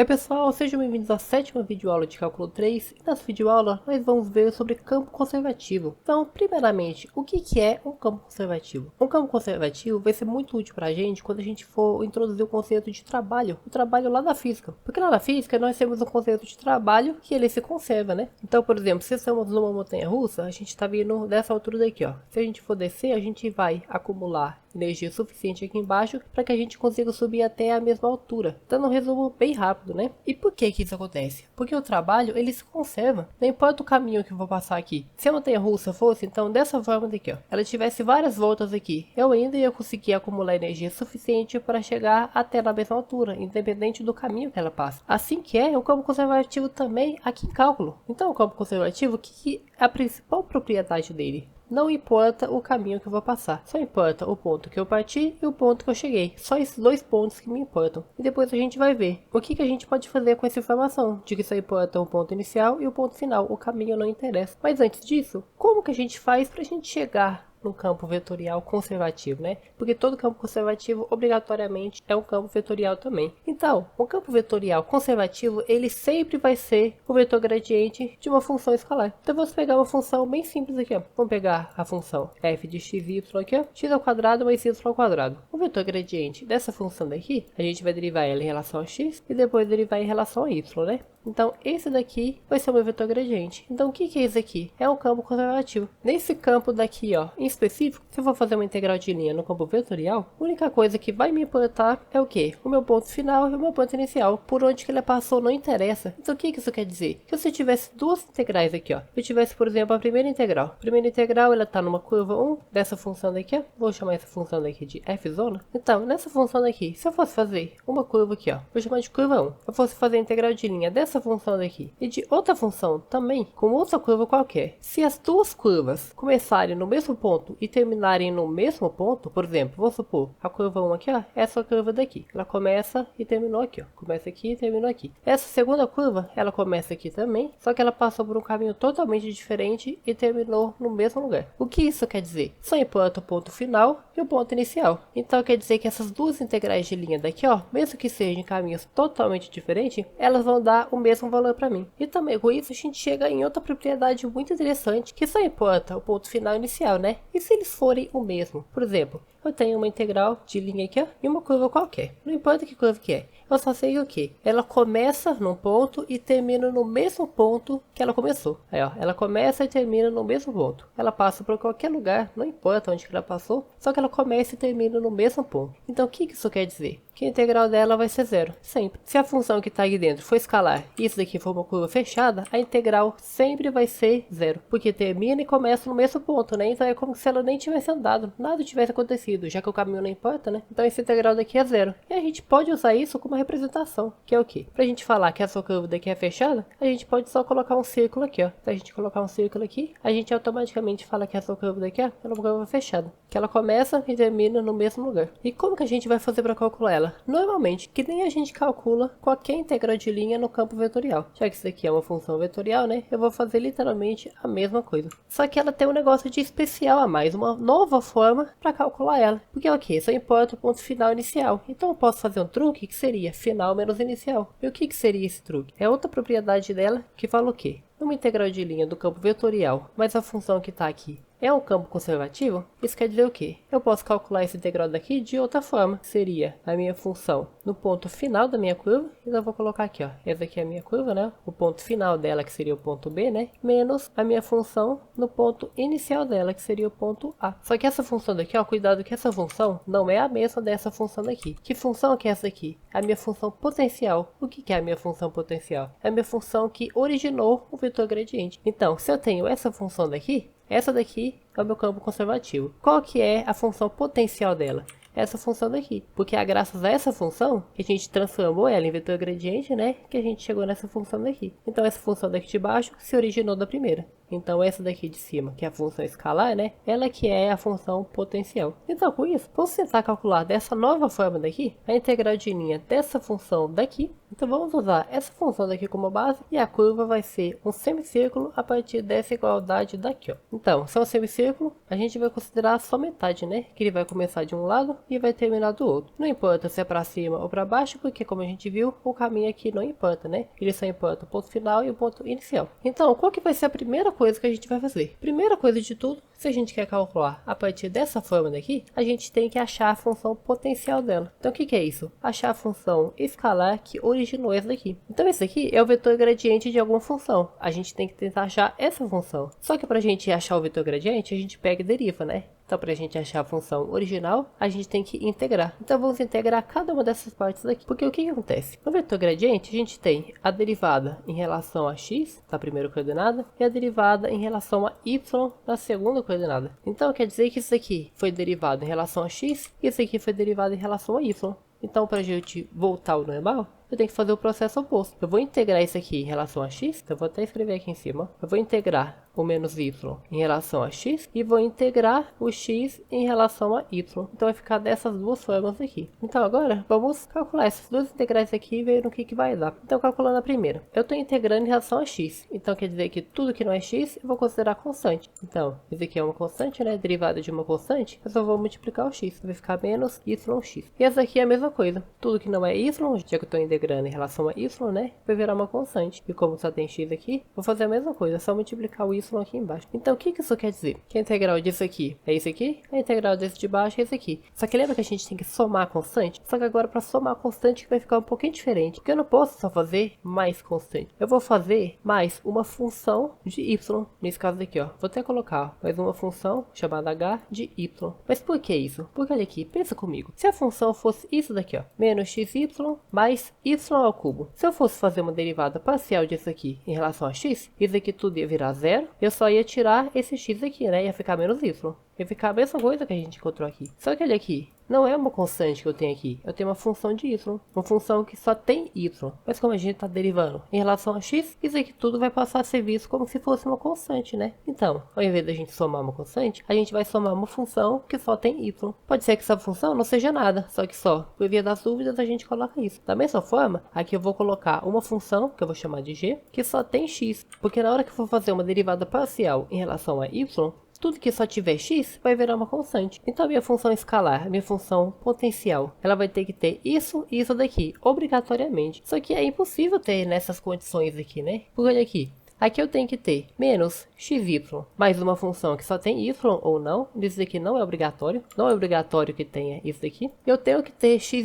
Oi pessoal, sejam bem-vindos à sétima videoaula de Cálculo 3 e nessa videoaula nós vamos ver sobre campo conservativo. Então, primeiramente, o que é um campo conservativo? Um campo conservativo vai ser muito útil para a gente quando a gente for introduzir o conceito de trabalho, o trabalho lá da física. Porque lá na física nós temos um conceito de trabalho que ele se conserva, né? Então, por exemplo, se estamos numa montanha-russa, a gente está vindo dessa altura daqui, ó. Se a gente for descer, a gente vai acumular energia suficiente aqui embaixo para que a gente consiga subir até a mesma altura. Dando um resumo bem rápido, né? E por que isso acontece? Porque o trabalho, ele se conserva. Não importa o caminho que eu vou passar aqui. Se a montanha-russa fosse, então, dessa forma daqui, ó. Ela tivesse várias voltas aqui. Eu ainda ia conseguir acumular energia suficiente para chegar até na mesma altura, independente do caminho que ela passa. Assim que é o campo conservativo também aqui em cálculo. Então, o campo conservativo, que é a principal propriedade dele? Não importa o caminho que eu vou passar, só importa o ponto que eu parti e o ponto que eu cheguei. Só esses dois pontos que me importam. E depois a gente vai ver o que a gente pode fazer com essa informação, de que só importa o ponto inicial e o ponto final. O caminho não interessa. Mas antes disso, como que a gente faz para a gente chegar no campo vetorial conservativo, né? Porque todo campo conservativo obrigatoriamente é um campo vetorial também. Então, o campo vetorial conservativo, ele sempre vai ser o vetor gradiente de uma função escalar. Então, vamos pegar uma função bem simples aqui, ó. Vamos pegar a função f de x, y aqui, ó. X ao quadrado mais y ao quadrado. O vetor gradiente dessa função daqui, a gente vai derivar ela em relação a x e depois derivar em relação a y, né? Então, esse daqui vai ser o meu vetor gradiente. Então, o que é isso aqui? É um campo conservativo. Nesse campo daqui, ó, em específico, se eu for fazer uma integral de linha no campo vetorial, a única coisa que vai me importar é o quê? O meu ponto final e o meu ponto inicial. Por onde que ele passou não interessa. Então, o que isso quer dizer? Que se eu tivesse duas integrais aqui, ó. Eu tivesse, por exemplo, a primeira integral. A primeira integral, ela está numa curva 1 dessa função daqui, ó. Vou chamar essa função daqui de f zona. Então, nessa função daqui, se eu fosse fazer uma curva aqui, ó, vou chamar de curva 1. Se eu fosse fazer a integral de linha dessa função daqui e de outra função também, com outra curva qualquer. Se as duas curvas começarem no mesmo ponto e terminarem no mesmo ponto, por exemplo, vamos supor, a curva 1 aqui, ó, essa curva daqui. Ela começa e terminou aqui, ó. Começa aqui e terminou aqui. Essa segunda curva, ela começa aqui também, só que ela passou por um caminho totalmente diferente e terminou no mesmo lugar. O que isso quer dizer? Só importa o ponto final e o ponto inicial. Então quer dizer que essas duas integrais de linha daqui, ó, mesmo que sejam em caminhos totalmente diferentes, elas vão dar o mesmo valor para mim. E também com isso a gente chega em outra propriedade muito interessante, que só importa o ponto final e inicial, né? E se eles forem o mesmo? Por exemplo, eu tenho uma integral de linha aqui, ó, e uma curva qualquer. Não importa que curva que é. Eu só sei o que? Ela começa num ponto e termina no mesmo ponto que ela começou. Aí, ó, ela começa e termina no mesmo ponto. Ela passa por qualquer lugar, não importa onde que ela passou, só que ela começa e termina no mesmo ponto. Então, o que isso quer dizer? Que a integral dela vai ser zero, sempre. Se a função que está aqui dentro for escalar e isso daqui for uma curva fechada, a integral sempre vai ser zero, porque termina e começa no mesmo ponto, né? Então é como se ela nem tivesse andado, nada tivesse acontecido, já que o caminho não importa, né? Então essa integral daqui é zero. E a gente pode usar isso como uma representação, que é o quê? Pra gente falar que essa curva daqui é fechada, a gente pode só colocar um círculo aqui, ó. Se a gente colocar um círculo aqui, a gente automaticamente fala que essa curva daqui é uma curva fechada, que ela começa e termina no mesmo lugar. E como que a gente vai fazer para calcular ela? Normalmente, que nem a gente calcula qualquer integral de linha no campo vetorial. Já que isso aqui é uma função vetorial, né? Eu vou fazer literalmente a mesma coisa. Só que ela tem um negócio de especial a mais, uma nova forma para calcular ela. Porque é o que? Só importa o ponto final e inicial. Então eu posso fazer um truque que seria final menos inicial. E o que seria esse truque? É outra propriedade dela que fala o quê? Uma integral de linha do campo vetorial, mas a função que está aqui é um campo conservativo? Isso quer dizer o quê? Eu posso calcular essa integral daqui de outra forma. Seria a minha função no ponto final da minha curva. Então eu vou colocar aqui, ó. Essa aqui é a minha curva, né? O ponto final dela, que seria o ponto B, né? Menos a minha função no ponto inicial dela, que seria o ponto A. Só que essa função daqui, ó, cuidado que essa função não é a mesma dessa função daqui. Que função que é essa aqui? A minha função potencial. O que é a minha função potencial? É a minha função que originou o vetor gradiente. Então, se eu tenho essa função daqui, essa daqui é o meu campo conservativo. Qual que é a função potencial dela? Essa função daqui. Porque é graças a essa função que a gente transformou ela em vetor gradiente, né? Que a gente chegou nessa função daqui. Então essa função daqui de baixo se originou da primeira. Então essa daqui de cima, que é a função escalar, né? Ela que é a função potencial. Então com isso, vamos tentar calcular dessa nova forma daqui, a integral de linha dessa função daqui. Então vamos usar essa função daqui como base e a curva vai ser um semicírculo a partir dessa igualdade daqui, ó. Então, se é um semicírculo, a gente vai considerar só metade, né? Que ele vai começar de um lado e vai terminar do outro. Não importa se é para cima ou para baixo, porque como a gente viu, o caminho aqui não importa, né? Ele só importa o ponto final e o ponto inicial. Então, qual que vai ser a primeira coisa que a gente vai fazer? Primeira coisa de tudo, se a gente quer calcular a partir dessa forma daqui, a gente tem que achar a função potencial dela. Então, o que é isso? Achar a função escalar que originou essa daqui. Então, esse aqui é o vetor gradiente de alguma função. A gente tem que tentar achar essa função. Só que para a gente achar o vetor gradiente, a gente pega e deriva, né? Então, para a gente achar a função original, a gente tem que integrar. Então, vamos integrar cada uma dessas partes aqui. Porque o que acontece? No vetor gradiente, a gente tem a derivada em relação a x, na primeira coordenada, e a derivada em relação a y, na segunda coordenada. Então, quer dizer que isso aqui foi derivado em relação a x, e isso aqui foi derivado em relação a y. Então, para a gente voltar ao normal, eu tenho que fazer o processo oposto. Eu vou integrar isso aqui em relação a x, então eu vou até escrever aqui em cima. Eu vou integrar o menos y em relação a x e vou integrar o x em relação a y. Então vai ficar dessas duas formas aqui. Então agora vamos calcular essas duas integrais aqui e ver no que vai dar. Então calculando a primeira, eu estou integrando em relação a x. Então quer dizer que tudo que não é x eu vou considerar constante. Então isso aqui é uma constante, né? Derivada de uma constante, eu só vou multiplicar o x. Vai ficar menos yx. E essa aqui é a mesma coisa. Tudo que não é y, já que eu estou integrando em relação a y, né? Vai virar uma constante. E como só tem x aqui, vou fazer a mesma coisa. É só multiplicar o y aqui embaixo. Então o que isso quer dizer? Que a integral disso aqui é isso aqui, a integral desse de baixo é esse aqui. Só que lembra que a gente tem que somar a constante? Só que agora para somar a constante vai ficar um pouquinho diferente, porque eu não posso só fazer mais constante. Eu vou fazer mais uma função de y, nesse caso aqui, ó. Vou até colocar mais uma função chamada h de y. Mas por que isso? Porque olha aqui, pensa comigo. Se a função fosse isso daqui, ó, menos xy mais y ao cubo. Se eu fosse fazer uma derivada parcial disso aqui em relação a x, isso aqui tudo ia virar zero. Eu só ia tirar esse x aqui, né? Ia ficar menos y. Ia ficar a mesma coisa que a gente encontrou aqui. Só que olha aqui, não é uma constante que eu tenho aqui. Eu tenho uma função de y. Uma função que só tem y. Mas como a gente está derivando em relação a x, isso aqui tudo vai passar a ser visto como se fosse uma constante, né? Então, ao invés da gente somar uma constante, a gente vai somar uma função que só tem y. Pode ser que essa função não seja nada, só que só, por via das dúvidas, a gente coloca isso. Da mesma forma, aqui eu vou colocar uma função, que eu vou chamar de g, que só tem x. Porque na hora que eu for fazer uma derivada parcial em relação a y, tudo que só tiver x vai virar uma constante. Então a minha função escalar, a minha função potencial, ela vai ter que ter isso e isso daqui, obrigatoriamente. Só que é impossível ter nessas condições aqui, né? Porque olha aqui. Aqui eu tenho que ter menos xy mais uma função que só tem y ou não. Isso daqui não é obrigatório. Não é obrigatório que tenha isso daqui. Eu tenho que ter xy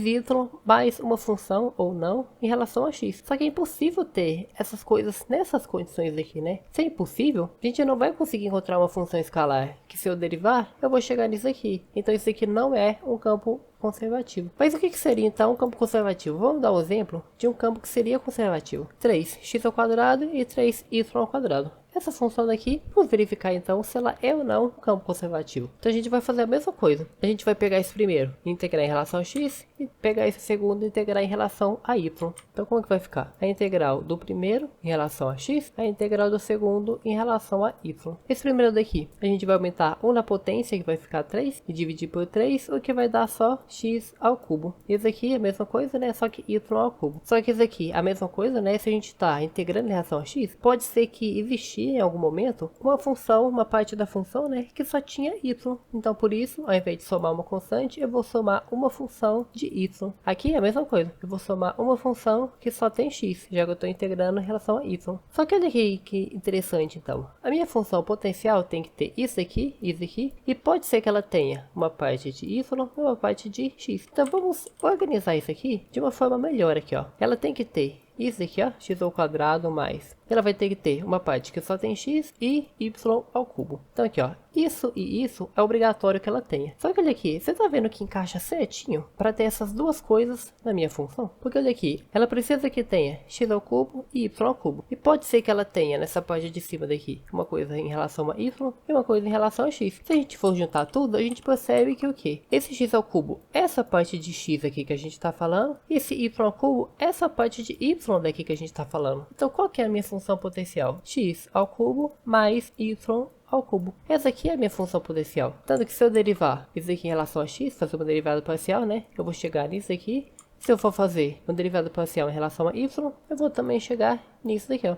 mais uma função ou não em relação a x. Só que é impossível ter essas coisas nessas condições aqui, né? Se é impossível, a gente não vai conseguir encontrar uma função escalar que se eu derivar, eu vou chegar nisso aqui. Então isso aqui não é um campo conservativo. Mas o que seria então um campo conservativo? Vamos dar um exemplo de um campo que seria conservativo. 3x ao quadrado e 3y ao quadrado. Essa função daqui, vamos verificar então se ela é ou não um campo conservativo. Então a gente vai fazer a mesma coisa. A gente vai pegar esse primeiro e integrar em relação a x e pegar esse segundo e integrar em relação a y. Então como é que vai ficar? A integral do primeiro em relação a x, a integral do segundo em relação a y. Esse primeiro daqui, a gente vai aumentar 1 na potência, que vai ficar 3, e dividir por 3, o que vai dar só x ao cubo. Esse aqui é a mesma coisa, né? Só que y ao cubo. Só que esse aqui, a mesma coisa, né? Se a gente está integrando em relação a x, pode ser que existir em algum momento uma função, uma parte da função, né, que só tinha y. Então por isso, ao invés de somar uma constante, eu vou somar uma função de y. Aqui é a mesma coisa, eu vou somar uma função que só tem x, já que eu estou integrando em relação a y. Só que olha aqui que interessante então. A minha função potencial tem que ter isso aqui, e pode ser que ela tenha uma parte de y e uma parte de x. Então vamos organizar isso aqui de uma forma melhor aqui, ó. Ela tem que ter isso aqui, ó, x ao quadrado mais. Ela vai ter que ter uma parte que só tem x e y ao cubo. Então aqui, ó, isso e isso é obrigatório que ela tenha. Só que olha aqui, você tá vendo que encaixa certinho para ter essas duas coisas na minha função? Porque olha aqui, ela precisa que tenha x ao cubo e y ao cubo. E pode ser que ela tenha nessa parte de cima daqui uma coisa em relação a y e uma coisa em relação a x. Se a gente for juntar tudo, a gente percebe que o quê? Esse x ao cubo, essa parte de x aqui que a gente tá falando, e esse y ao cubo, essa parte de y daqui que a gente tá falando. Então qual que é a minha função potencial? X ao cubo mais y ao cubo. Essa aqui é a minha função potencial. Tanto que se eu derivar isso aqui em relação a x, fazer uma derivada parcial, né? Eu vou chegar nisso aqui. Se eu for fazer um derivado parcial em relação a y, eu vou também chegar nisso daqui, ó.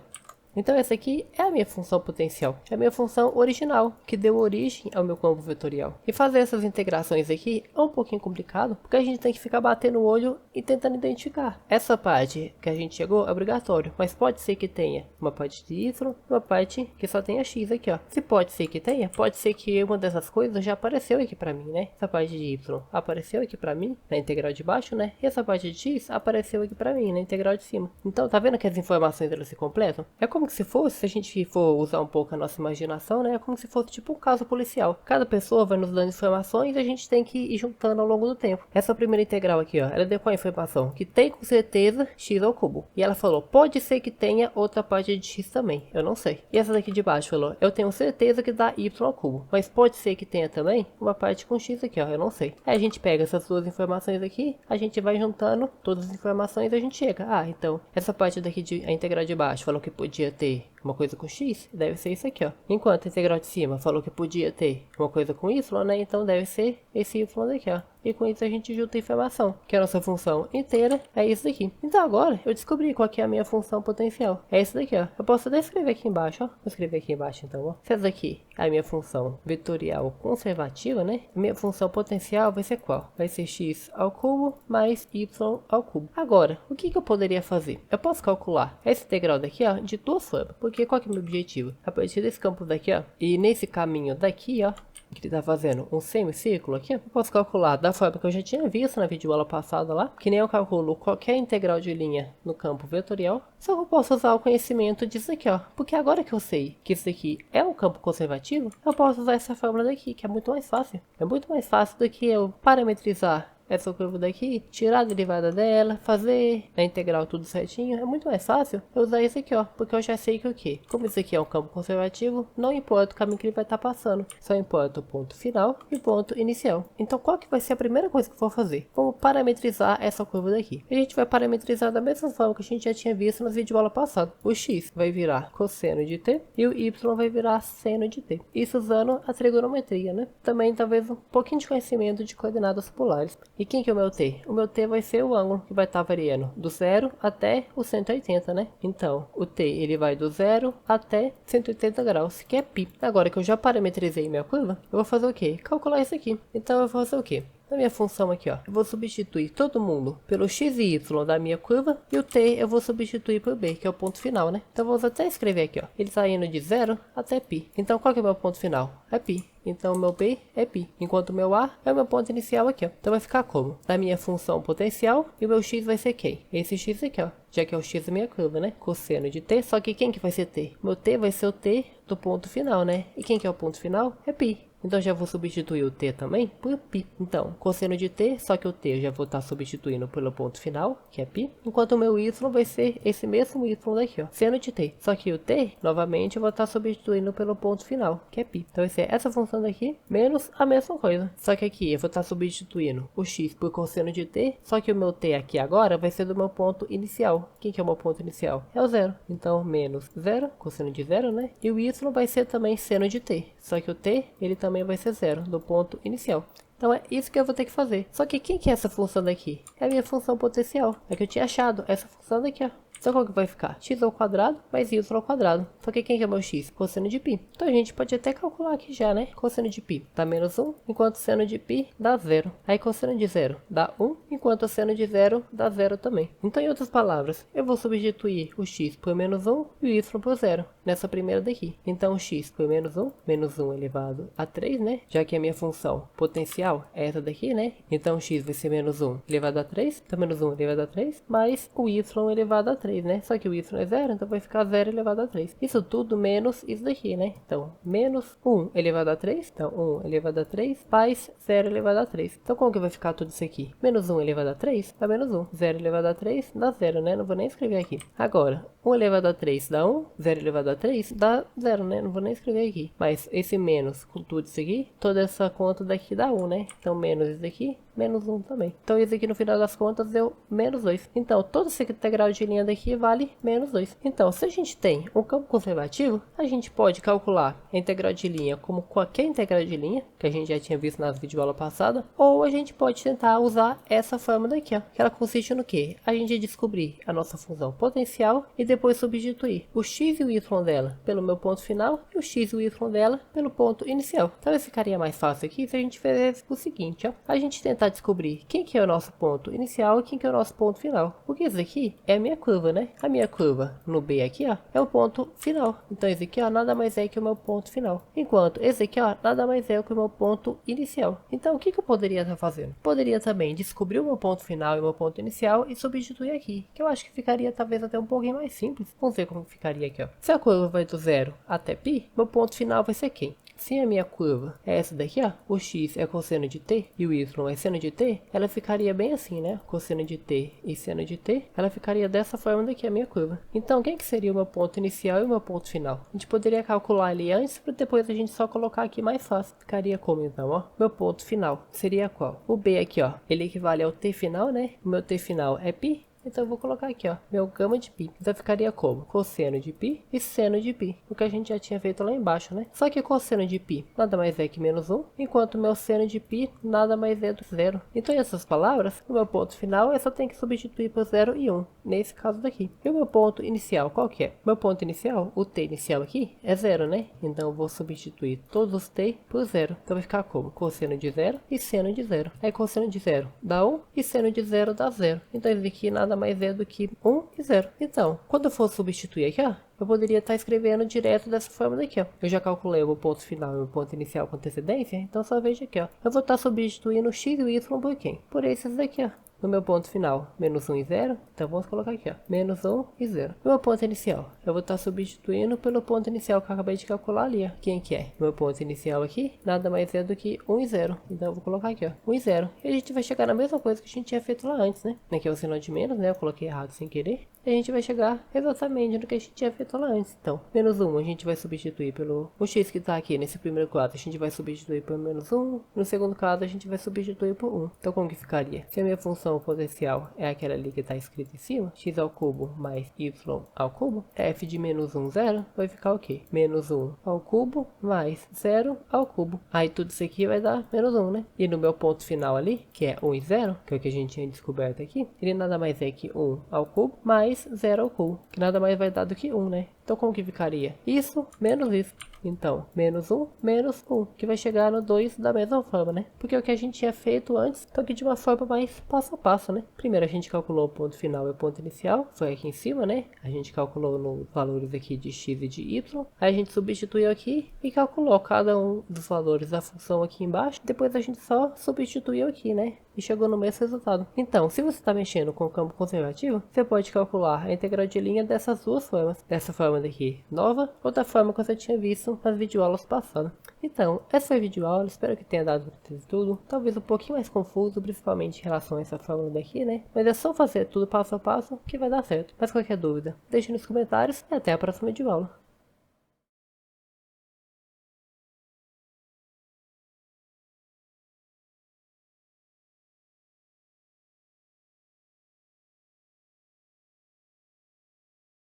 Então essa aqui é a minha função potencial, é a minha função original, que deu origem ao meu campo vetorial. E fazer essas integrações aqui é um pouquinho complicado, porque a gente tem que ficar batendo o olho e tentando identificar. Essa parte que a gente chegou é obrigatório, mas pode ser que tenha uma parte de y e uma parte que só tenha x aqui, ó. Se pode ser que tenha, pode ser que uma dessas coisas já apareceu aqui pra mim, né? Essa parte de y apareceu aqui pra mim, na integral de baixo, né? E essa parte de x apareceu aqui pra mim, na integral de cima. Então, tá vendo que as informações elas se completam? É como se fosse, se a gente for usar um pouco a nossa imaginação, né? É como se fosse tipo um caso policial. Cada pessoa vai nos dando informações e a gente tem que ir juntando ao longo do tempo. Essa primeira integral aqui, ó, ela deu qual a informação? Que tem com certeza x ao cubo. E ela falou, pode ser que tenha outra parte de x também, eu não sei. E essa daqui de baixo falou, eu tenho certeza que dá y ao cubo. Mas pode ser que tenha também uma parte com x aqui, ó, eu não sei. Aí a gente pega essas duas informações aqui, a gente vai juntando todas as informações e a gente chega. Ah, então, essa parte daqui, a integral de baixo, falou que podia ter uma coisa com x, deve ser isso aqui, ó. Enquanto a integral de cima falou que podia ter uma coisa com y, né? Então deve ser esse y daqui, ó. E com isso a gente junta a informação, que a nossa função inteira é isso daqui. Então agora eu descobri qual que é a minha função potencial. É isso daqui, ó. Eu posso até escrever aqui embaixo, ó. Vou escrever aqui embaixo então, ó. Se essa daqui é a minha função vetorial conservativa, né? A minha função potencial vai ser qual? Vai ser x ao cubo mais y ao cubo. Agora, o que eu poderia fazer? Eu posso calcular essa integral daqui, ó, de duas formas. Porque qual que é o meu objetivo? A partir desse campo daqui, ó, e nesse caminho daqui, ó, que ele tá fazendo um semicírculo aqui, eu posso calcular da forma que eu já tinha visto na videoaula passada lá, que nem eu calculo qualquer integral de linha no campo vetorial, só que eu posso usar o conhecimento disso aqui, ó, porque agora que eu sei que isso aqui é um campo conservativo, eu posso usar essa fórmula daqui, que é muito mais fácil. É muito mais fácil do que eu parametrizar essa curva daqui, tirar a derivada dela, fazer a integral tudo certinho. É muito mais fácil eu usar isso aqui, ó, porque eu já sei que o quê? Como isso aqui é um campo conservativo, não importa o caminho que ele vai estar passando, só importa o ponto final e o ponto inicial. Então qual que vai ser a primeira coisa que eu vou fazer? Vamos parametrizar essa curva daqui. A gente vai parametrizar da mesma forma que a gente já tinha visto nas videoaulas passadas. O x vai virar cosseno de t e o y vai virar seno de t. Isso usando a trigonometria, né? Também talvez um pouquinho de conhecimento de coordenadas polares. E quem que é o meu t? O meu t vai ser o ângulo que vai estar variando do 0 até o 180, né? Então, o t ele vai do 0 até 180 graus, que é π. Agora que eu já parametrizei minha curva, eu vou fazer o quê? Calcular isso aqui. Então, eu vou fazer o quê? Na minha função aqui, ó, eu vou substituir todo mundo pelo x e y da minha curva e o t eu vou substituir por b, que é o ponto final, né? Então vamos até escrever aqui, ó, ele está indo de 0 até π. Então qual que é o meu ponto final? É π. Então o meu b é π, enquanto o meu a é o meu ponto inicial aqui, ó. Então vai ficar como? Da minha função potencial e o meu x vai ser quem? Esse x aqui, ó, já que é o x da minha curva, né? Cosseno de t, só que quem que vai ser t? O meu t vai ser o t do ponto final, né? E quem que é o ponto final? É π. Então já vou substituir o t também por π. Então, cosseno de t, só que o t eu já vou estar substituindo pelo ponto final, que é π. Enquanto o meu y vai ser esse mesmo y daqui, ó, seno de t. Só que o t, novamente, eu vou estar substituindo pelo ponto final, que é π. Então vai ser essa função daqui, menos a mesma coisa. Só que aqui eu vou estar substituindo o x por cosseno de t, só que o meu t aqui agora vai ser do meu ponto inicial. Quem que é o meu ponto inicial? É o 0. Então, menos 0, cosseno de 0, né? E o y vai ser também seno de t. Só que o t, ele também vai ser 0, do ponto inicial. Então é isso que eu vou ter que fazer. Só que quem que é essa função daqui? É a minha função potencial. É que eu tinha achado essa função daqui, ó. Então qual que vai ficar? X ao quadrado mais y ao quadrado. Só que quem que é meu x? Cosseno de π. Então a gente pode até calcular aqui já, né? Cosseno de π dá menos 1, enquanto seno de π dá 0. Aí cosseno de 0 dá 1, enquanto seno de 0 dá 0 também. Então, em outras palavras, eu vou substituir o x por menos 1 e o y por 0 nessa primeira daqui. Então o x por menos 1 elevado a 3, né? Já que a minha função potencial é essa daqui, né? Então o x vai ser menos 1 elevado a 3, então menos 1 elevado a 3, mais o y elevado a 3, né? Só que o y é 0, então vai ficar 0 elevado a 3. Isso tudo menos isso daqui, né? Então, menos 1 elevado a 3, então 1 elevado a 3, mais 0 elevado a 3. Então, como que vai ficar tudo isso aqui? Menos 1 elevado a 3 dá menos 1. 0 elevado a 3 dá 0, né? Não vou nem escrever aqui. Agora, 1 elevado a 3 dá 1, 0 elevado a 3 dá 0, né? Não vou nem escrever aqui. Mas esse menos com tudo isso aqui, toda essa conta daqui dá 1, né? Então, menos isso daqui menos 1 também. Então isso aqui no final das contas deu menos 2. Então todo esse integral de linha daqui vale menos 2. Então se a gente tem um campo conservativo, a gente pode calcular a integral de linha como qualquer integral de linha, que a gente já tinha visto nas videoaula passada, ou a gente pode tentar usar essa forma daqui, ó, que ela consiste no que? A gente descobrir a nossa função potencial e depois substituir o x e o y dela pelo meu ponto final e o x e o y dela pelo ponto inicial. Talvez ficaria mais fácil aqui se a gente fizesse o seguinte, ó, a gente tentar descobrir quem que é o nosso ponto inicial e quem que é o nosso ponto final. Porque isso aqui é a minha curva, né? A minha curva no B aqui, ó, é o ponto final. Então esse aqui, ó, nada mais é que o meu ponto final. Enquanto esse aqui, ó, nada mais é que o meu ponto inicial. Então o que que eu poderia estar fazendo? Poderia também descobrir o meu ponto final e o meu ponto inicial e substituir aqui, que eu acho que ficaria talvez até um pouquinho mais simples. Vamos ver como ficaria aqui, ó. Se a curva vai do 0 até π, meu ponto final vai ser quem? Se a minha curva é essa daqui, ó, o x é cosseno de t e o y é seno de t, ela ficaria bem assim, né? Cosseno de t e seno de t, ela ficaria dessa forma daqui a minha curva. Então, quem que seria o meu ponto inicial e o meu ponto final? A gente poderia calcular ali antes, para depois a gente só colocar aqui mais fácil. Ficaria como então, ó? Meu ponto final seria qual? O b aqui, ó, ele equivale ao t final, né? O meu t final é π. Então eu vou colocar aqui, ó, meu gama de π. Então ficaria como? Cosseno de π e seno de π. O que a gente já tinha feito lá embaixo, né? Só que cosseno de π nada mais é que menos 1, enquanto meu seno de π nada mais é do 0. Então essas palavras, o meu ponto final eu só tenho que substituir por 0 e 1, nesse caso daqui. E o meu ponto inicial, qual que é? Meu ponto inicial, o t inicial aqui, é 0, né? Então eu vou substituir todos os t por 0. Então vai ficar como? Cosseno de 0 e seno de 0. Aí cosseno de 0 dá 1 e seno de 0 dá 0. Então isso aqui nada mais é do que 1 e 0. Então, quando eu for substituir aqui, ó, eu poderia estar escrevendo direto dessa forma daqui, ó. Eu já calculei o meu ponto final e o ponto inicial com antecedência, então só veja aqui, ó. Eu vou estar substituindo o x e o y por quem? Por esses daqui, ó. No meu ponto final, menos 1 e 0, então vamos colocar aqui, ó, menos 1 e 0. No meu ponto inicial, eu vou estar substituindo pelo ponto inicial que eu acabei de calcular ali, ó. Quem que é? Meu ponto inicial aqui, nada mais é do que 1 e 0. Então eu vou colocar aqui, ó, 1 e 0. E a gente vai chegar na mesma coisa que a gente tinha feito lá antes, né? Aqui é o sinal de menos, né? Eu coloquei errado sem querer. E a gente vai chegar exatamente no que a gente tinha feito lá antes. Então, menos 1 a gente vai substituir pelo o x que está aqui nesse primeiro quadro. A gente vai substituir por menos 1. No segundo quadro a gente vai substituir por 1. Então como que ficaria? Se a minha função potencial é aquela ali que está escrita em cima, x ao cubo mais y ao cubo, f de menos 1, 0, vai ficar o quê? Menos 1 ao cubo mais 0 ao cubo. Aí tudo isso aqui vai dar menos 1, né? E no meu ponto final ali, que é 1 e 0, que é o que a gente tinha descoberto aqui, ele nada mais é que 1 ao cubo mais 0 ao cubo, que nada mais vai dar do que 1, né? Então como que ficaria? Isso menos isso. Então, menos 1, menos 1, que vai chegar no 2 da mesma forma, né? Porque é o que a gente tinha feito antes, só que de uma forma mais passo a passo, né? Primeiro a gente calculou o ponto final e o ponto inicial, foi aqui em cima, né? A gente calculou nos valores aqui de x e de y. Aí a gente substituiu aqui e calculou cada um dos valores da função aqui embaixo. Depois a gente só substituiu aqui, né? E chegou no mesmo resultado. Então, se você está mexendo com o campo conservativo, você pode calcular a integral de linha dessas duas formas. Dessa forma daqui nova, ou da forma que você tinha visto nas videoaulas passadas. Então, essa foi a videoaula, espero que tenha dado para vocês tudo. Talvez um pouquinho mais confuso, principalmente em relação a essa fórmula daqui, né? Mas é só fazer tudo passo a passo que vai dar certo. Mas qualquer dúvida, deixe nos comentários e até a próxima videoaula.